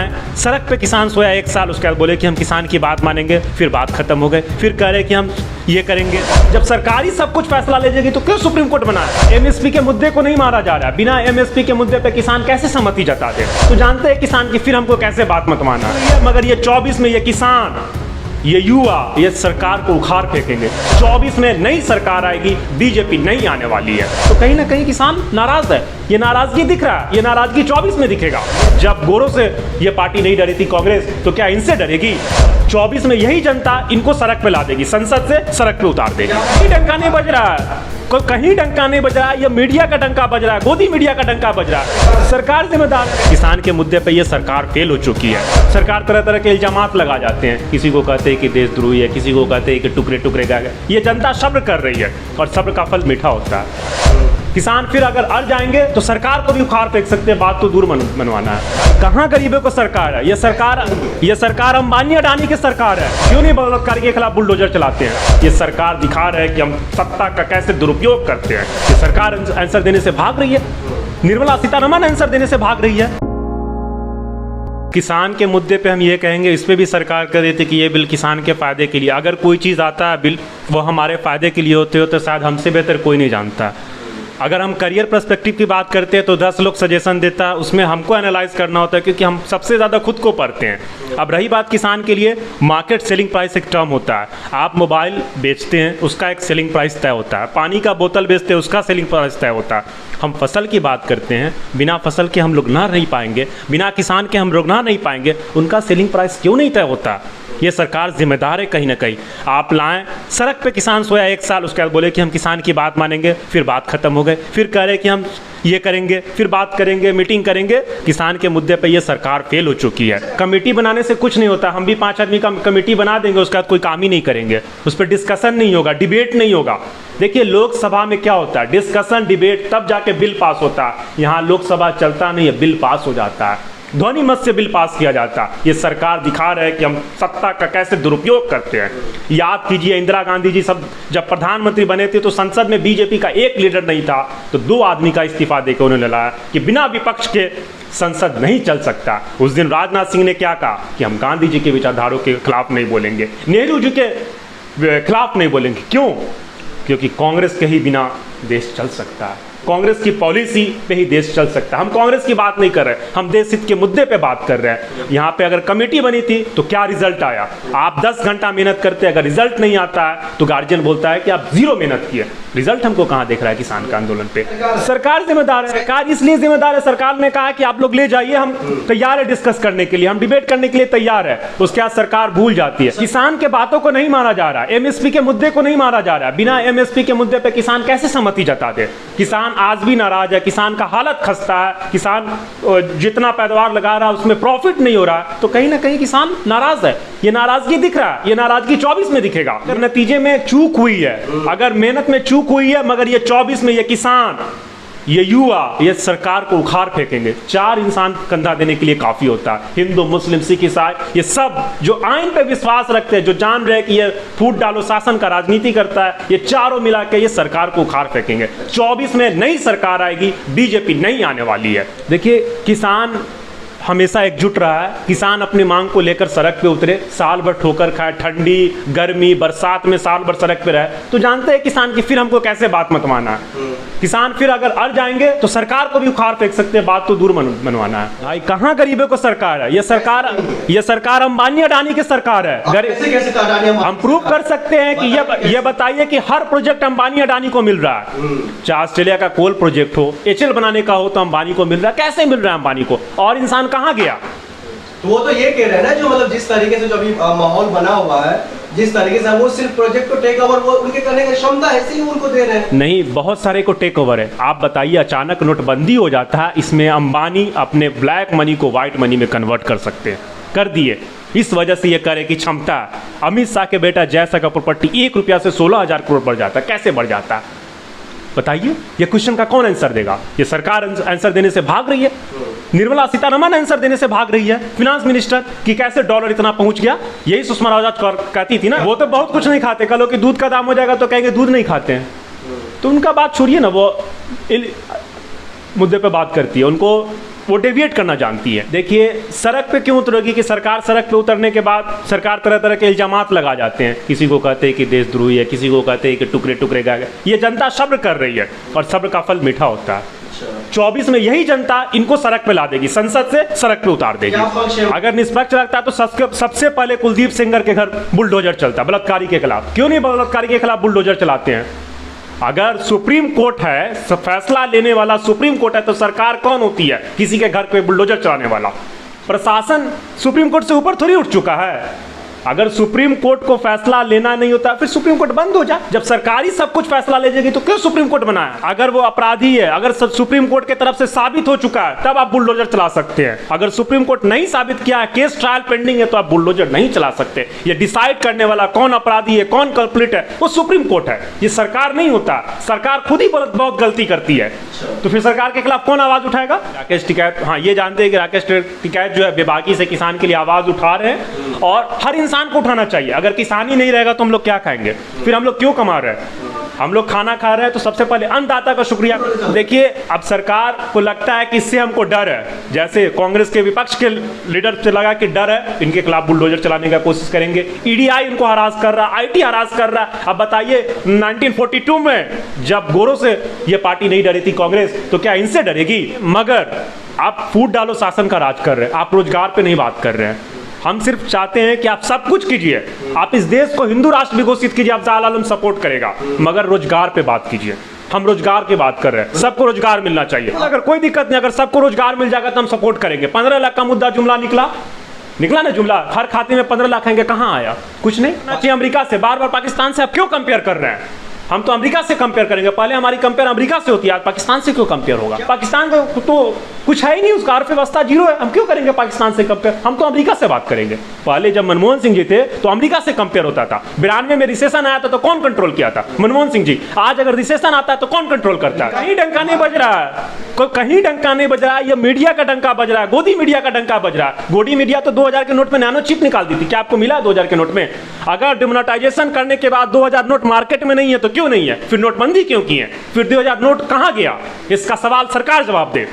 लाएं, सड़क पे किसान सोया 1 साल, उसके बाद बोले कि हम किसान की बात मानेंगे, फिर बात खत्म हो गई, फिर कह रहे कि हम ये करेंगे। जब सरकार ही सब कुछ फैसला ले जाएगी तो क्यों सुप्रीम कोर्ट बनाया? एमएसपी के मुद्दे को नहीं मारा जा रहा, बिना एमएसपी के मुद्दे पे किसान कैसे सहमति जता दे? तो जानते हैं किसान की, फिर हमको कैसे बात मत माना। मगर ये 24 में ये किसान, ये युवा, ये सरकार को उखाड़ फेंकेंगे। 24 में नई सरकार आएगी, बीजेपी नहीं आने वाली है। तो कहीं ना कहीं किसान नाराज है, ये नाराजगी दिख रहा है, ये नाराजगी 24 में दिखेगा। जब गोरों से ये पार्टी नहीं डरी थी कांग्रेस, तो क्या इनसे डरेगी? 24 में यही जनता इनको सड़क पे ला देगी, संसद से सड़क पे उतार देगी। कहीं डंका नहीं बज रहा है, कोई कहीं डंका नहीं बज रहा है, ये मीडिया का डंका बज रहा है, गोदी मीडिया का डंका बज रहा है। सरकार जिम्मेदार है। किसान के मुद्दे पे ये सरकार फेल हो चुकी है। सरकार तरह तरह के इल्जामात लगा जाते हैं, किसी को कहते हैं कि देशद्रोही है, किसी को कहते हैं कि टुकड़े टुकड़े का। ये जनता सब्र कर रही है और सब्र का फल मीठा होता है। किसान फिर अगर अड़ जाएंगे तो सरकार को भी उखाड़ फेंक सकते हैं, बात तो दूर मनवाना है। कहाँ गरीबों को सरकार है? ये सरकार अंबानी अडानी की सरकार है। क्यों नहीं बलात्कार के खिलाफ बुलडोजर चलाते हैं? ये सरकार दिखा रहे हैं कि हम सत्ता का कैसे दुरुपयोग करते हैं। ये सरकार आंसर देने से भाग रही है, निर्मला सीतारमण आंसर देने से भाग रही है। किसान के मुद्दे पे हम ये कहेंगे, इस पे भी सरकार कह देती कि ये बिल किसान के फ़ायदे के लिए। अगर कोई चीज़ आता है बिल, वो हमारे फ़ायदे के लिए होते हो तो शायद हमसे बेहतर कोई नहीं जानता। अगर हम करियर पर्सपेक्टिव की बात करते हैं तो 10 लोग सजेशन देता है, उसमें हमको एनालाइज करना होता है, क्योंकि हम सबसे ज़्यादा खुद को पढ़ते हैं। अब रही बात किसान के लिए, मार्केट सेलिंग प्राइस एक टर्म होता है। आप मोबाइल बेचते हैं, उसका एक सेलिंग प्राइस तय होता है। पानी का बोतल बेचते हैं, उसका सेलिंग प्राइस तय होता है। हम फसल की बात करते हैं, बिना फसल के हम लोग ना नहीं पाएंगे, बिना किसान के हम लोग ना नहीं पाएंगे, उनका सेलिंग प्राइस क्यों नहीं तय होता? ये सरकार जिम्मेदार है कहीं ना कहीं। आप लाएं, सड़क पे किसान सोया 1 साल, उसके बाद बोले कि हम किसान की बात मानेंगे, फिर बात खत्म हो गई, फिर कह रहे कि हम ये करेंगे, फिर बात करेंगे, मीटिंग करेंगे। किसान के मुद्दे पे ये सरकार फेल हो चुकी है। कमेटी बनाने से कुछ नहीं होता। हम भी 5 आदमी का कमेटी बना देंगे, उसके बाद कोई काम ही नहीं करेंगे, उस पर डिस्कशन नहीं होगा, डिबेट नहीं होगा। देखिए लोकसभा में क्या होता है, डिस्कशन डिबेट, तब जाके बिल पास होता है। यहाँ लोकसभा चलता नहीं है, बिल पास हो जाता है, ध्वनि मत से बिल पास किया जाता। ये सरकार दिखा रहे हैं कि हम सत्ता का कैसे दुरुपयोग करते हैं। याद कीजिए इंदिरा गांधी जी सब जब प्रधानमंत्री बने थे तो संसद में बीजेपी का एक लीडर नहीं था, तो 2 आदमी का इस्तीफा देकर उन्होंने लाया कि बिना विपक्ष के संसद नहीं चल सकता। उस दिन राजनाथ सिंह ने क्या कहा कि हम गांधी जी के विचारधारों के खिलाफ नहीं बोलेंगे, नेहरू जी के खिलाफ नहीं बोलेंगे। क्यों? क्योंकि कांग्रेस के ही बिना देश चल सकता है, कांग्रेस की पॉलिसी पे ही देश चल सकता है। हम कांग्रेस की बात नहीं कर रहे, हम देश हित के मुद्दे पे बात कर रहे हैं। यहाँ पे अगर कमेटी बनी थी तो क्या रिजल्ट आया? आप 10 घंटा मेहनत करते हैं, अगर रिजल्ट नहीं आता है तो गार्जियन बोलता है कि आप 0 मेहनत किए। रिजल्ट हमको कहाँ देख रहा है किसान के आंदोलन पे? सरकार जिम्मेदार है। सरकार इसलिए जिम्मेदार है, सरकार ने कहा कि आप लोग ले जाइए, हम तैयार है डिस्कस करने के लिए, हम डिबेट करने के लिए तैयार है। उसके बाद सरकार भूल जाती है। किसान के बातों को नहीं मारा जा रहा, एमएसपी के मुद्दे को नहीं मारा जा रहा। बिना एमएसपी के मुद्दे पे किसान कैसे सहमति जता दे? किसान आज भी नाराज है, किसान का हालत खस्ता है, किसान जितना पैदावार लगा रहा है उसमें प्रॉफिट नहीं हो रहा है। तो कहीं ना कहीं किसान नाराज है, ये नाराजगी दिख रहा है, ये नाराजगी 24 में दिखेगा। अगर नतीजे में चूक हुई है, अगर मेहनत में चूक हुई है, मगर ये 24 में ये किसान, ये युवा, ये सरकार को उखाड़ फेंकेंगे। 4 इंसान कंधा देने के लिए काफी होता है। हिंदू, मुस्लिम, सिख, ईसाई, ये सब जो आइन पे विश्वास रखते हैं, जो जान रहे हैं कि ये फूट डालो शासन का राजनीति करता है, ये चारों मिला के ये सरकार को उखाड़ फेंकेंगे। 24 में नई सरकार आएगी, बीजेपी नहीं आने वाली है। देखिए किसान हमेशा एकजुट रहा है। किसान अपनी मांग को लेकर सड़क पे उतरे, साल भर ठोकर खाए, ठंडी गर्मी बरसात में साल भर सड़क पे रहे, तो जानते हैं किसान की, फिर हमको कैसे बात मत माना है। किसान फिर अगर अड़ जाएंगे तो सरकार को भी उखाड़ फेंक सकते हैं, बात तो दूर मनवाना है। भाई कहाँ गरीबों को सरकार है? ये सरकार अंबानी अडानी की सरकार है। हम प्रूव कर सकते हैं कि ये बताइए कि हर प्रोजेक्ट अंबानी अडानी को मिल रहा है। चाहे ऑस्ट्रेलिया का कोल प्रोजेक्ट हो, HL बनाने का हो, तो अंबानी को मिल रहा है। कैसे मिल रहा है अंबानी को? और इंसान कहाँ गया? तो वो तो ये कह रहे हैं ना, जो मतलब जिस तरीके से जो अभी माहौल बना हुआ है, जिस तरीके से वो सिर्फ प्रोजेक्ट को टेक ओवर वो उनके करने की क्षमता है, इसलिए उनको दे रहे हैं। नहीं, बहुत सारे को टेक ओवर है। आप बताइए, अचानक नोटबंदी हो जाता है, इसमें अंबानी अपने ब्लैक मनी को व्हाइट मनी में कन्वर्ट कर सकते हैं, कर दिए। इस वजह से ये करे की क्षमता। अमित शाह के बेटा जयसा का प्रॉपर्टी 1 रुपया से 16,000 करोड़ बढ़ जाता है। कैसे बढ़ जाता है बताइए? ये क्वेश्चन का कौन आंसर देगा? ये सरकार आंसर देने से भाग रही है। निर्मला सीतारमण आंसर देने से भाग रही है, फिनांस मिनिस्टर, कि कैसे डॉलर इतना पहुंच गया। यही सुषमा स्वराज कहती थी ना, वो तो बहुत कुछ नहीं खाते, कल कि दूध का दाम हो जाएगा तो कहेंगे दूध नहीं खाते हैं। तो उनका बात छोड़िए ना, वो मुद्दे पे बात करती है। उनको वो डेविएट करना जानती है। देखिए सड़क पे क्यों उतरेगी कि सरकार सड़क पे उतरने के बाद सरकार तरह तरह के इल्जामात लगा जाते हैं, किसी को कहते हैं कि देशद्रोही है, किसी को कहते हैं कि टुकड़े टुकड़े का। ये जनता सब्र कर रही है और सब्र का फल मीठा होता है। 24 में यही जनता इनको सड़क पे ला देगी, संसद से सड़क पे उतार देगी। अगर निष्पक्ष लगता है तो सबसे पहले कुलदीप सेंगर के घर बुलडोजर चलता है बलात्कारी के खिलाफ। क्यों नहीं बलात्कारी के खिलाफ बुलडोजर चलाते हैं? अगर सुप्रीम कोर्ट है, फैसला लेने वाला सुप्रीम कोर्ट है, तो सरकार कौन होती है? किसी के घर पे बुलडोजर चलाने वाला। प्रशासन सुप्रीम कोर्ट से ऊपर थोड़ी उठ चुका है। अगर सुप्रीम कोर्ट को फैसला लेना नहीं होता फिर सुप्रीम कोर्ट बंद हो जाए। जब सरकारी सब कुछ फैसला ले जाएगी तो क्यों सुप्रीम कोर्ट बनाया? अगर वो अपराधी है, अगर सुप्रीम कोर्ट की तरफ से साबित हो चुका है, तब आप बुलडोजर चला सकते हैं। अगर सुप्रीम कोर्ट नहीं साबित किया है, केस ट्रायल पेंडिंग है, तो आप बुलडोजर नहीं चला सकते। ये डिसाइड करने वाला कौन अपराधी है, कौन कल्प्रिट है, वो सुप्रीम कोर्ट है, ये सरकार नहीं होता। सरकार खुद ही बहुत गलती करती है, तो फिर सरकार के खिलाफ कौन आवाज उठाएगा? राकेश टिकैत, हाँ ये जानते हैं कि राकेश टिकैत जो है बेबाकी से किसान के लिए आवाज उठा रहे हैं, और हर इंसान को उठाना चाहिए। अगर किसान ही नहीं रहेगा तो हम लोग क्या खाएंगे? फिर हम लोग क्यों कमा रहे हैं? हम लोग खाना खा रहे हैं तो सबसे पहले अन्नदाता का शुक्रिया। देखिए अब सरकार को लगता है कि इससे हमको डर है, जैसे कांग्रेस के विपक्ष के लीडर से लगा कि डर है, इनके खिलाफ बुलडोजर चलाने का कोशिश करेंगे। ईडीआई इनको हरास कर रहा, आईटी हरास कर रहा। अब बताइए 1942 में जब गोरों से ये पार्टी नहीं डरी थी कांग्रेस, तो क्या इनसे डरेगी? मगर आप फूट डालो शासन का राज कर रहे हैं, आप रोजगार पे नहीं बात कर रहे हैं। हम सिर्फ चाहते हैं कि आप सब कुछ कीजिए, आप इस देश को हिंदू राष्ट्र भी घोषित कीजिए, अफजल आलम सपोर्ट करेगा, मगर रोजगार पे बात कीजिए। हम रोजगार की बात कर रहे हैं, सबको रोजगार मिलना चाहिए। अगर कोई दिक्कत नहीं, अगर सबको रोजगार मिल जाएगा तो हम सपोर्ट करेंगे। 15 लाख का मुद्दा जुमला निकला ना जुमला, हर खाते में 15 लाख आएंगे, कहाँ आया? कुछ नहीं। अमेरिका से बार बार पाकिस्तान से आप क्यों कंपेयर कर रहे हैं? हम तो अमेरिका से कंपेयर करेंगे, पहले हमारी कंपेयर अमेरिका से होती है, आज पाकिस्तान से क्यों कंपेयर होगा? पाकिस्तान को तो कुछ है ही नहीं, उसका अर्थव्यवस्था जीरो है, हम क्यों करेंगे पाकिस्तान से कंपेयर? हम तो अमेरिका से बात करेंगे। पहले जब मनमोहन सिंह जी थे तो अमेरिका से कंपेयर होता था। 92 में रिसेशन आया था तो कौन कंट्रोल किया था? मनमोहन सिंह जी। आज अगर रिसेशन आता है तो कौन कंट्रोल करता है? कहीं डंका नहीं बज रहा है, कहीं डंका नहीं बज रहा है, ये मीडिया का डंका बज रहा है, गोदी मीडिया का डंका बज रहा है। गोदी मीडिया तो 2000 के नोट में नैनो चिप निकाल दी थी, क्या आपको मिला 2000 के नोट में? अगर डिमोनेटाइजेशन करने के बाद 2000 नोट मार्केट में नहीं है तो क्यों नहीं है? फिर नोटबंदी क्यों की है? फिर 2000 नोट कहां गया? इसका सवाल सरकार जवाब दे।